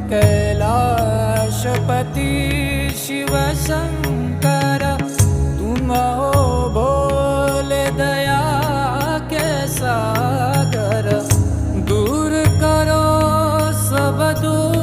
कैलाशपति शिव शंकर, तुम हो भोले दया के सागर। दूर करो सब दुख